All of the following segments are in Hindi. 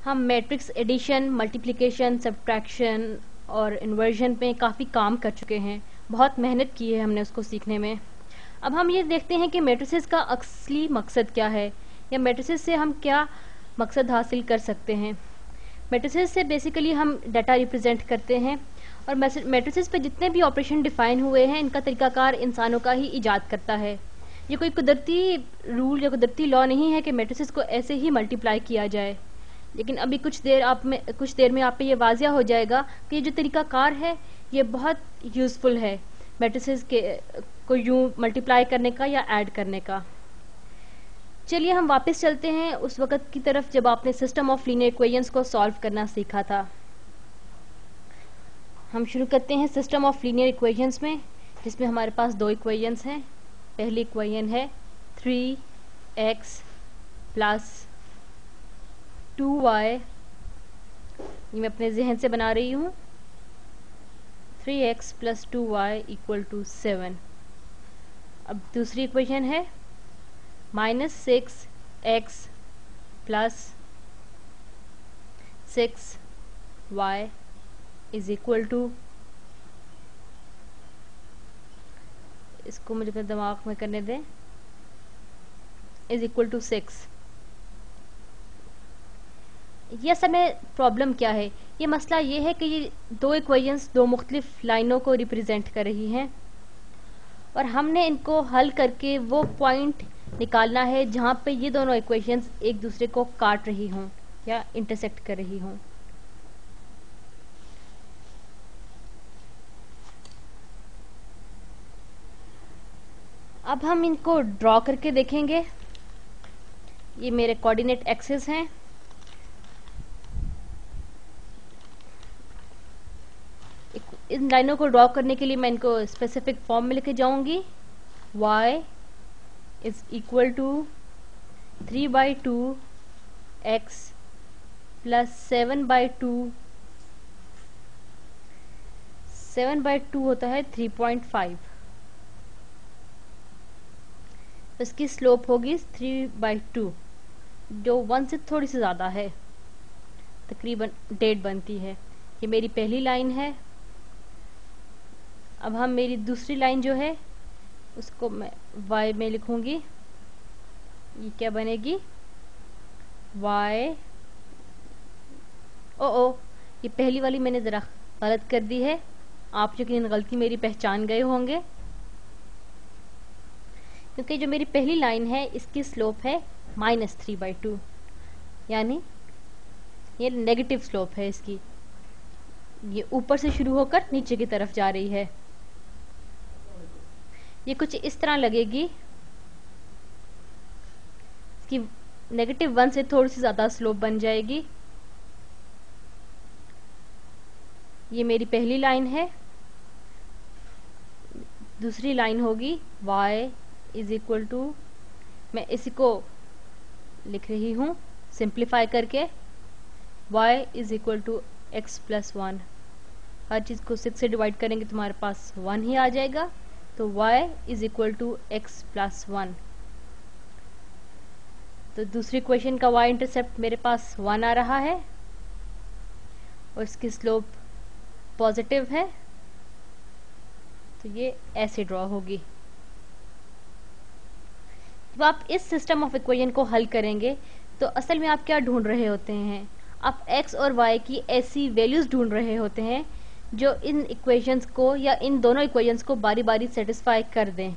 हम मैट्रिक्स एडिशन, मल्टीप्लिकेशन, सब्ट्रैक्शन और इन्वर्जन पे काफ़ी काम कर चुके हैं, बहुत मेहनत की है हमने उसको सीखने में। अब हम ये देखते हैं कि मैट्रिसेस का असली मकसद क्या है, या मैट्रिसेस से हम क्या मकसद हासिल कर सकते हैं। मैट्रिसेस से बेसिकली हम डाटा रिप्रेजेंट करते हैं, और मैट्रिसेस पे जितने भी ऑपरेशन डिफाइन हुए हैं इनका तरीकाकार इंसानों का ही इजाद करता है। ये कोई कुदरती रूल या कुदरती लॉ नहीं है कि मैट्रिसेस को ऐसे ही मल्टीप्लाई किया जाए। लेकिन अभी कुछ देर में आप पे ये वाजिया हो जाएगा कि ये जो तरीकाकार है ये बहुत यूज़फुल है मैट्रिसेस के को यूँ मल्टीप्लाई करने का या ऐड करने का। चलिए हम वापस चलते हैं उस वक़्त की तरफ जब आपने सिस्टम ऑफ लीनियर इक्वेशंस को सॉल्व करना सीखा था। हम शुरू करते हैं सिस्टम ऑफ लीनियर इक्वेशंस में, जिसमें हमारे पास दो इक्वेशंस हैं। पहली इक्वेशन है 3x प्लस 2y, ये मैं अपने जहन से बना रही हूँ। 3x plus 2y equal to 7। अब दूसरी इक्वेशन है -6x plus 6y is equal to, इसको मुझे अपने दिमाग में करने दें, इज इक्वल टू 6। ये असल में प्रॉब्लम क्या है? ये मसला ये है कि ये दो इक्वेशंस दो मुख्तलिफ लाइनों को रिप्रेजेंट कर रही हैं, और हमने इनको हल करके वो पॉइंट निकालना है जहाँ पे ये दोनों इक्वेशंस एक दूसरे को काट रही हों या इंटरसेक्ट कर रही हों। अब हम इनको ड्रॉ करके देखेंगे। ये मेरे कोऑर्डिनेट एक्सिस हैं। इन लाइनों को ड्रॉ करने के लिए मैं इनको स्पेसिफिक फॉर्म में लेके जाऊंगी। y is equal to 3/2 x plus 7/2। 7/2 होता है 3.5। इसकी स्लोप होगी 3/2, जो 1 से थोड़ी सी ज़्यादा है, तकरीबन 1.5 बनती है। ये मेरी पहली लाइन है। अब हम मेरी दूसरी लाइन जो है उसको मैं y में लिखूंगी। ये क्या बनेगी? y, ओ ये पहली वाली मैंने ज़रा गलत कर दी है। आप यकीनन गलती मेरी पहचान गए होंगे, क्योंकि जो मेरी पहली लाइन है इसकी स्लोप है -3/2, यानी ये नेगेटिव स्लोप है इसकी। ये ऊपर से शुरू होकर नीचे की तरफ जा रही है। ये कुछ इस तरह लगेगी। इसकी -1 से थोड़ी सी ज़्यादा स्लोप बन जाएगी। ये मेरी पहली लाइन है। दूसरी लाइन होगी y इज इक्वल टू, मैं इसी को लिख रही हूँ सिंप्लीफाई करके, y is equal to x plus 1। हर चीज़ को 6 से डिवाइड करेंगे तुम्हारे पास 1 ही आ जाएगा, तो y is equal to x plus 1। तो दूसरी क्वेश्चन का y इंटरसेप्ट मेरे पास 1 आ रहा है, और इसकी स्लोप पॉजिटिव है, तो ये ऐसे ड्रॉ होगी। जब आप इस सिस्टम ऑफ इक्वेशन को हल करेंगे तो असल में आप क्या ढूंढ रहे होते हैं? आप x और y की ऐसी वैल्यूज ढूंढ रहे होते हैं जो इन इक्वेशंस को या इन दोनों इक्वेशंस को बारी बारी सेटिस्फाई कर दें।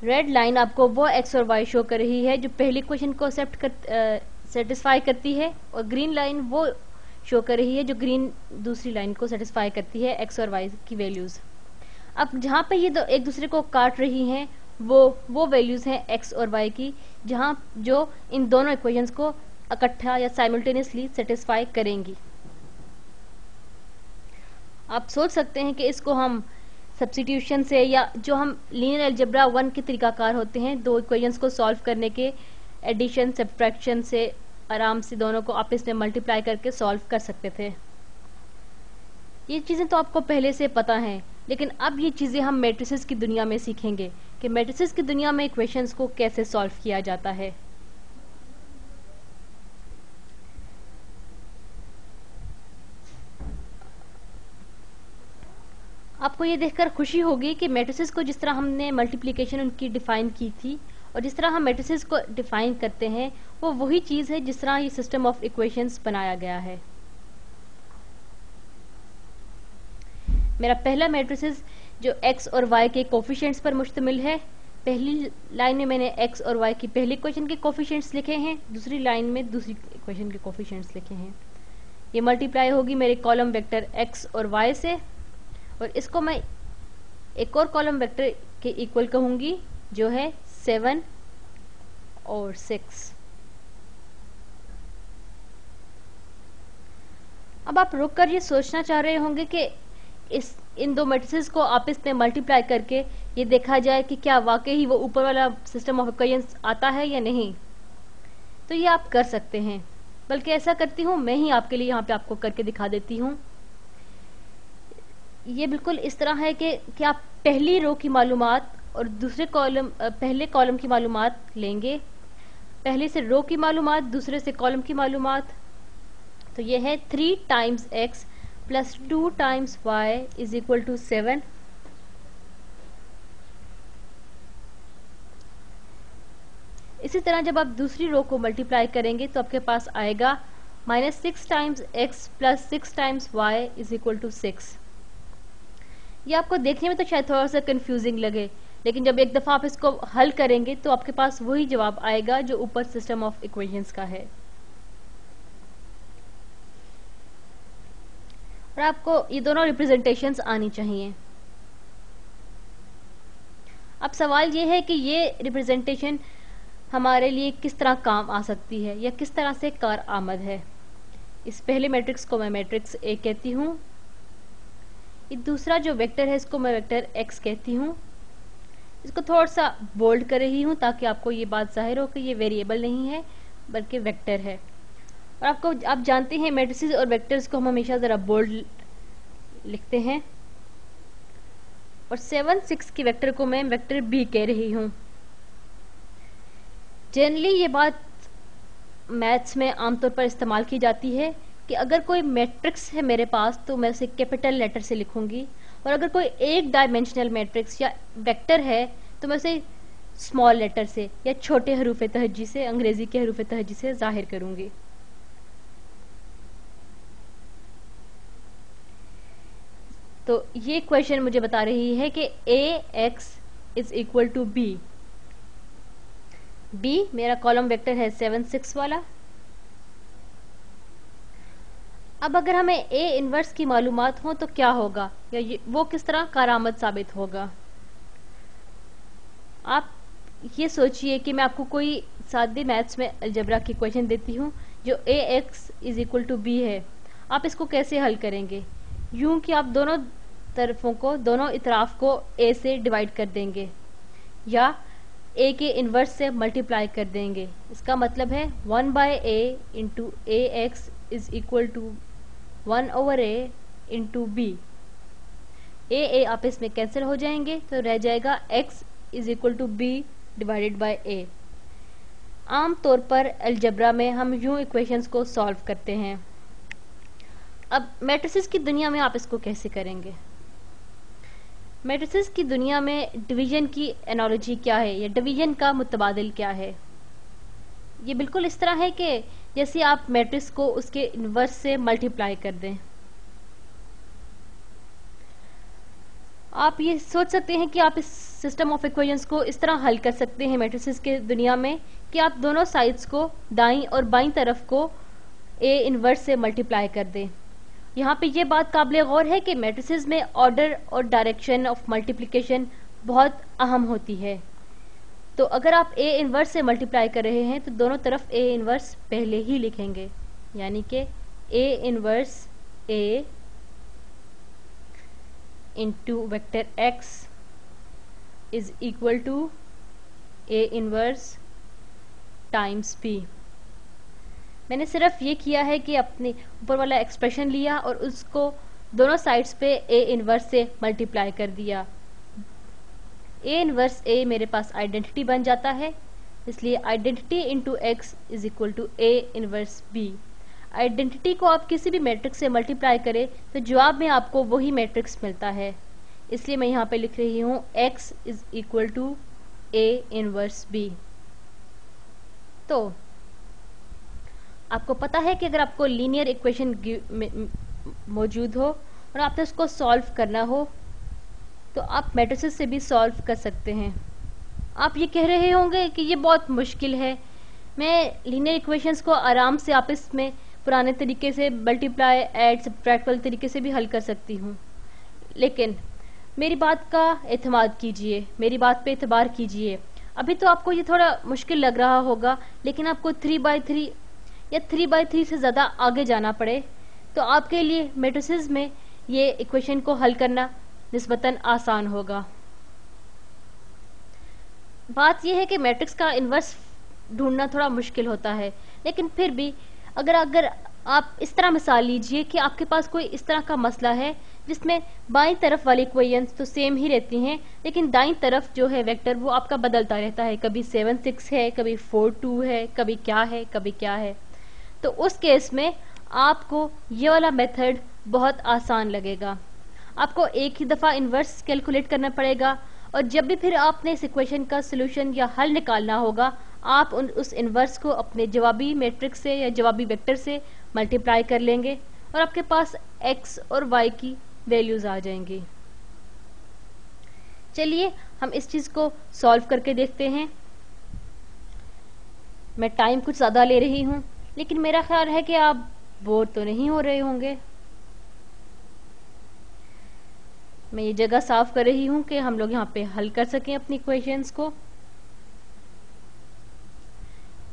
रेड लाइन आपको वो x और y शो कर रही है जो पहली इक्वेशन को सेटिस्फाई करती है, और ग्रीन लाइन वो शो कर रही है जो ग्रीन दूसरी लाइन को सेटिस्फाई करती है, x और y की वैल्यूज। अब जहाँ पे ये एक दूसरे को काट रही हैं वो वैल्यूज हैं x और y की, जहाँ जो इन दोनों इक्वेशंस को इकट्ठा या साइमल्टेनियसली सेटिस्फाई करेंगी। आप सोच सकते हैं कि इसको हम सब्स्टिट्यूशन से, या जो हम लीनियर अलजेब्रा 1 के तरीकाकार होते हैं दो इक्वेशंस को सॉल्व करने के, एडिशन सब्ट्रैक्शन से आराम से दोनों को आपस में मल्टीप्लाई करके सॉल्व कर सकते थे। ये चीज़ें तो आपको पहले से पता हैं, लेकिन अब ये चीज़ें हम मैट्रिसेस की दुनिया में सीखेंगे कि मैट्रिसेस की दुनिया में इक्वेशंस को कैसे सॉल्व किया जाता है। आपको ये देखकर खुशी होगी कि मैट्रिसेस को जिस तरह हमने मल्टीप्लिकेशन उनकी डिफाइन की थी और जिस तरह हम मैट्रिसेस को डिफाइन करते हैं वो वही चीज़ है जिस तरह ये सिस्टम ऑफ इक्वेशंस बनाया गया है। मेरा पहला मैट्रिसेस जो x और y के कोफिशिएंट्स पर मुश्तमिल है, पहली लाइन में मैंने x और y की पहली इक्वेशन के कोफिशिएंट्स लिखे हैं, दूसरी लाइन में दूसरी इक्वेशन के कोफिशिएंट्स लिखे हैं। ये मल्टीप्लाई होगी मेरे कॉलम वेक्टर x और y से और इसको मैं एक और कॉलम वेक्टर के इक्वल कहूंगी जो है 7 और 6। अब आप रुक कर ये सोचना चाह रहे होंगे कि इन दो मैट्रिसेस को आपस में मल्टीप्लाई करके ये देखा जाए कि क्या वाकई ही वो ऊपर वाला सिस्टम ऑफ इक्वेशंस आता है या नहीं। तो ये आप कर सकते हैं, बल्कि ऐसा करती हूँ मैं ही आपके लिए यहाँ पे आपको करके दिखा देती हूँ। ये बिल्कुल इस तरह है कि आप पहली रो की मालूमात और पहले कॉलम की मालूमात लेंगे, पहले से रो की मालूमात, दूसरे से कॉलम की मालूमात। तो ये है 3 times x plus 2 times y is equal to 7। इसी तरह जब आप दूसरी रो को मल्टीप्लाई करेंगे तो आपके पास आएगा -6 times x plus 6 times y is equal to 6। ये आपको देखने में तो शायद थोड़ा सा कंफ्यूजिंग लगे, लेकिन जब एक दफ़ा आप इसको हल करेंगे तो आपके पास वही जवाब आएगा जो ऊपर सिस्टम ऑफ इक्वेशंस का है। और आपको ये दोनों रिप्रेजेंटेशंस आनी चाहिए। अब सवाल ये है कि ये रिप्रेजेंटेशन हमारे लिए किस तरह काम आ सकती है या किस तरह से कार आमद है। इस पहले मैट्रिक्स को मैं मैट्रिक्स A कहती हूँ, ये दूसरा जो वेक्टर है इसको मैं वेक्टर x कहती हूँ। इसको थोड़ा सा बोल्ड कर रही हूँ ताकि आपको ये बात जाहिर हो कि ये वेरिएबल नहीं है बल्कि वेक्टर है। और आप जानते हैं मैट्रिसेस और वेक्टर्स को हम हमेशा ज़रा बोल्ड लिखते हैं। और 7 6 की वेक्टर को मैं वेक्टर B कह रही हूँ। जनरली ये बात मैथ्स में आमतौर पर इस्तेमाल की जाती है कि अगर कोई मैट्रिक्स है मेरे पास तो मैं उसे कैपिटल लेटर से लिखूंगी, और अगर कोई एक डायमेंशनल मैट्रिक्स या वेक्टर है तो मैं उसे स्मॉल लेटर से या छोटे हरूफ तहज्जी से, अंग्रेजी के हरूफ तहज्जी से जाहिर करूंगी। तो ये क्वेश्चन मुझे बता रही है कि ax is equal to b। b मेरा कॉलम वेक्टर है 7 6 वाला। अब अगर हमें a इनवर्स की मालूमात हो तो क्या होगा या वो किस तरह कारामद साबित होगा। आप ये सोचिए कि मैं आपको कोई सादे मैथ्स में अलजेब्रा की क्वेश्चन देती हूँ जो ax is equal to b है। आप इसको कैसे हल करेंगे? यूं कि आप दोनों तरफों को, दोनों इतराफ को a से डिवाइड कर देंगे या a के इन्वर्स से मल्टीप्लाई कर देंगे। इसका मतलब है 1/a into ax is equal to 1/a into b। a आपस में कैंसिल हो जाएंगे तो रह जाएगा x is equal to b divided by a। आम तौर पर अलजेब्रा में हम यूं इक्वेशंस को सॉल्व करते हैं। अब मैट्रिसेस की दुनिया में आप इसको कैसे करेंगे? मैट्रिसेस की दुनिया में डिवीजन की एनालॉजी क्या है या डिवीजन का मुतबादिल क्या है? ये बिल्कुल इस तरह है कि जैसे आप मैट्रिक्स को उसके इन्वर्स से मल्टीप्लाई कर दें। आप ये सोच सकते हैं कि आप इस सिस्टम ऑफ इक्वेशंस को इस तरह हल कर सकते हैं मैट्रिसेस के दुनिया में कि आप दोनों साइड्स को, दाईं और बाईं तरफ को a इन्वर्स से मल्टीप्लाई कर दें। यहाँ पे ये बात काबिल गौर है कि मैट्रिसेस में ऑर्डर और डायरेक्शन ऑफ मल्टीप्लिकेशन बहुत अहम होती है। तो अगर आप a इन्वर्स से मल्टीप्लाई कर रहे हैं तो दोनों तरफ a इन्वर्स पहले ही लिखेंगे, यानी कि a inverse a into vector x is equal to a inverse times b। मैंने सिर्फ ये किया है कि अपने ऊपर वाला एक्सप्रेशन लिया और उसको दोनों साइड्स पे a इन्वर्स से मल्टीप्लाई कर दिया। ए इनवर्स ए मेरे पास आइडेंटिटी बन जाता है, इसलिए identity into x is equal to a inverse b. Identity को आप किसी भी मैट्रिक्स से मल्टीप्लाई करें तो जवाब में आपको वही मैट्रिक्स मिलता है, इसलिए मैं यहाँ पे लिख रही हूँ x is equal to a inverse b. तो आपको पता है कि अगर आपको लीनियर इक्वेशन मौजूद हो और आपने उसको सॉल्व करना हो तो आप मैट्रिसेस से भी सॉल्व कर सकते हैं। आप ये कह रहे होंगे कि ये बहुत मुश्किल है, मैं लीनियर इक्वेशंस को आराम से आपस में पुराने तरीके से मल्टीप्लाई ऐड सब्ट्रैक्ट वाले तरीके से भी हल कर सकती हूँ, लेकिन मेरी बात का एतमाद कीजिए, मेरी बात पे एतबार कीजिए। अभी तो आपको ये थोड़ा मुश्किल लग रहा होगा, लेकिन आपको 3/3 या 3/3 से ज़्यादा आगे जाना पड़े तो आपके लिए मैट्रिसेस में ये इक्वेशन को हल करना निस्बतन आसान होगा। बात यह है कि मैट्रिक्स का इन्वर्स ढूंढना थोड़ा मुश्किल होता है, लेकिन फिर भी अगर आप इस तरह मिसाल लीजिए कि आपके पास कोई इस तरह का मसला है जिसमें बाईं तरफ वाली इक्वेशंस तो सेम ही रहती हैं, लेकिन दाईं तरफ जो है वेक्टर वो आपका बदलता रहता है, कभी 7 6 है, कभी 4 2 है, कभी क्या है कभी क्या है। तो उस केस में आपको ये वाला मेथड बहुत आसान लगेगा। आपको एक ही दफ़ा इन्वर्स कैलकुलेट करना पड़ेगा और जब भी फिर आपने इस इक्वेशन का सोल्यूशन या हल निकालना होगा आप उस इन्वर्स को अपने जवाबी मैट्रिक्स से या जवाबी वेक्टर से मल्टीप्लाई कर लेंगे और आपके पास x और y की वैल्यूज आ जाएंगी। चलिए हम इस चीज़ को सॉल्व करके देखते हैं। मैं टाइम कुछ ज़्यादा ले रही हूँ, लेकिन मेरा ख्याल है कि आप बोर तो नहीं हो रहे होंगे। मैं ये जगह साफ कर रही हूँ कि हम लोग यहाँ पे हल कर सकें अपनी क्वेश्चंस को।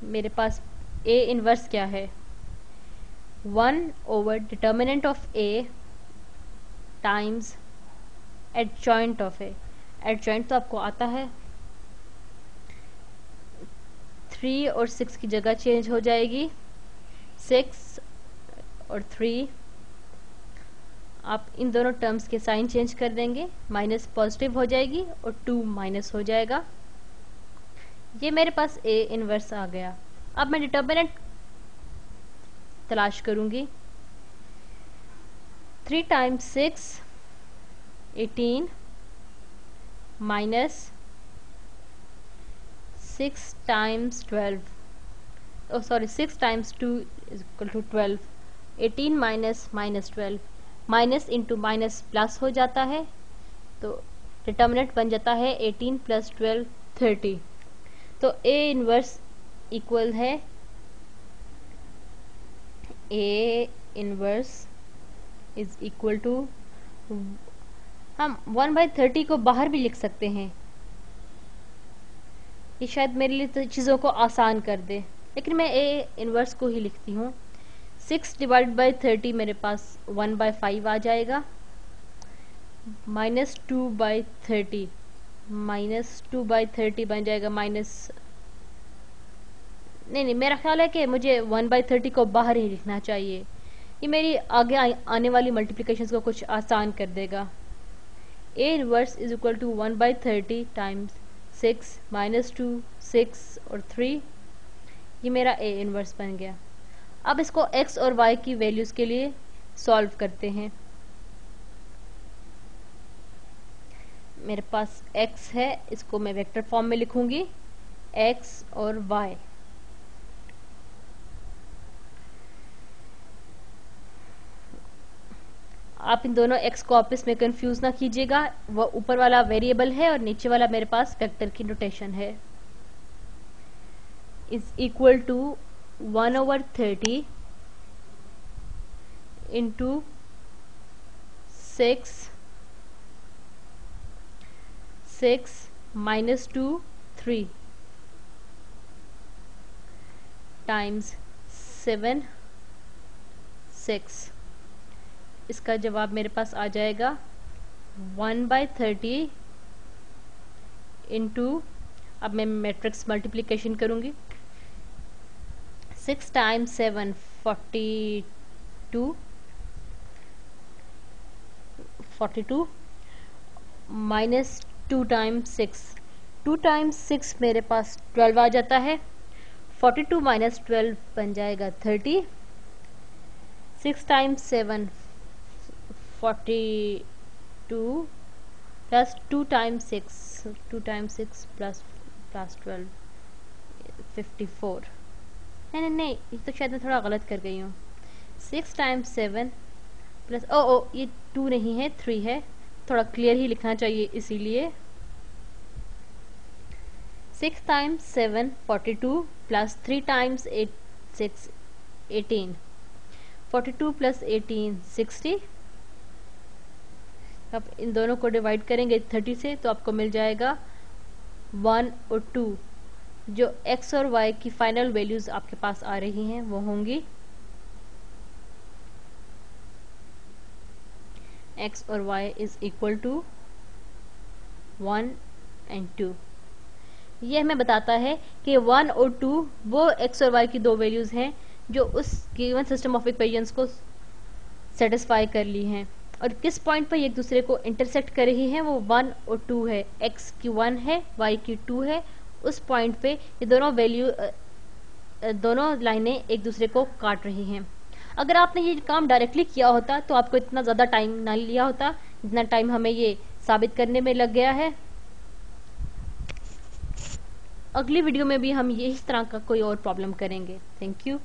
मेरे पास a इनवर्स क्या है, 1 / determinant of a times adjoint of a। Adjoint तो आपको आता है, 3 और 6 की जगह चेंज हो जाएगी, 6 और 3। आप इन दोनों टर्म्स के साइन चेंज कर देंगे, माइनस पॉजिटिव हो जाएगी और 2 माइनस हो जाएगा। ये मेरे पास a इनवर्स आ गया। अब मैं डिटर्मिनेंट तलाश करूंगी। 3 times 6 18 minus 6 times 12 6 times 2 is equal to 12। 18 minus -12, minus into minus plus हो जाता है, तो डिटर्मिनेंट बन जाता है 18 + 12 30। तो a इनवर्स इक्वल है, a inverse is equal to, हम 1/30 को बाहर भी लिख सकते हैं, ये शायद मेरे लिए तो चीज़ों को आसान कर दे, लेकिन मैं a इनवर्स को ही लिखती हूँ। 6 / 30 मेरे पास 1/5 आ जाएगा, -2/30, -2/30 बन जाएगा नहीं, मेरा ख्याल है कि मुझे 1/30 को बाहर ही लिखना चाहिए, ये मेरी आगे आने वाली मल्टीप्लिकेशंस को कुछ आसान कर देगा। a inverse is equal to 1/30 times 6 -2 6 और 3, ये मेरा a इनवर्स बन गया। अब इसको x और y की वैल्यूज के लिए सॉल्व करते हैं। मेरे पास x है, इसको मैं वेक्टर फॉर्म में लिखूंगी, x और y। आप इन दोनों x को आपस में कंफ्यूज ना कीजिएगा, वो ऊपर वाला वेरिएबल है और नीचे वाला मेरे पास वेक्टर की नोटेशन है। Is equal to 1/30 into 6 -2 3 times 7 6। इसका जवाब मेरे पास आ जाएगा 1/30 इंटू, अब मैं मैट्रिक्स मल्टीप्लिकेशन करूंगी, 6 टाइम्स 7 42 -2 2 टाइम्स 6, 2 टाइम्स 6 मेरे पास 12 आ जाता है। 42 माइनस 12 बन जाएगा 30। 6 times 7 42 plus 2 times 6, 2 times 6 plus 12 54। नहीं, ये तो शायद मैं थोड़ा गलत कर गई हूँ। 6 टाइम्स 7 प्लस ये 2 नहीं है 3 है, थोड़ा क्लियर ही लिखना चाहिए इसीलिए। 6 टाइम्स 7 42 प्लस 3 टाइम्स 8 6 18। 42 प्लस 18 60। अब इन दोनों को डिवाइड करेंगे 30 से तो आपको मिल जाएगा 1 और 2। जो x और y की फाइनल वैल्यूज आपके पास आ रही हैं वो होंगी x और y is equal to 1 and 2। ये हमें बताता है कि 1 और 2 वो x और y की दो वैल्यूज हैं जो उस गिवन सिस्टम ऑफ इक्वेशंस को सेटिस्फाई कर ली हैं, और किस पॉइंट पर एक दूसरे को इंटरसेक्ट कर रही हैं वो 1 और 2 है। x की 1 है, y की 2 है। उस पॉइंट पे ये दोनों लाइनें एक दूसरे को काट रही हैं। अगर आपने ये काम डायरेक्टली किया होता तो आपको इतना ज़्यादा टाइम ना लिया होता जितना टाइम हमें ये साबित करने में लग गया है। अगली वीडियो में भी हम इस तरह का कोई और प्रॉब्लम करेंगे। Thank you.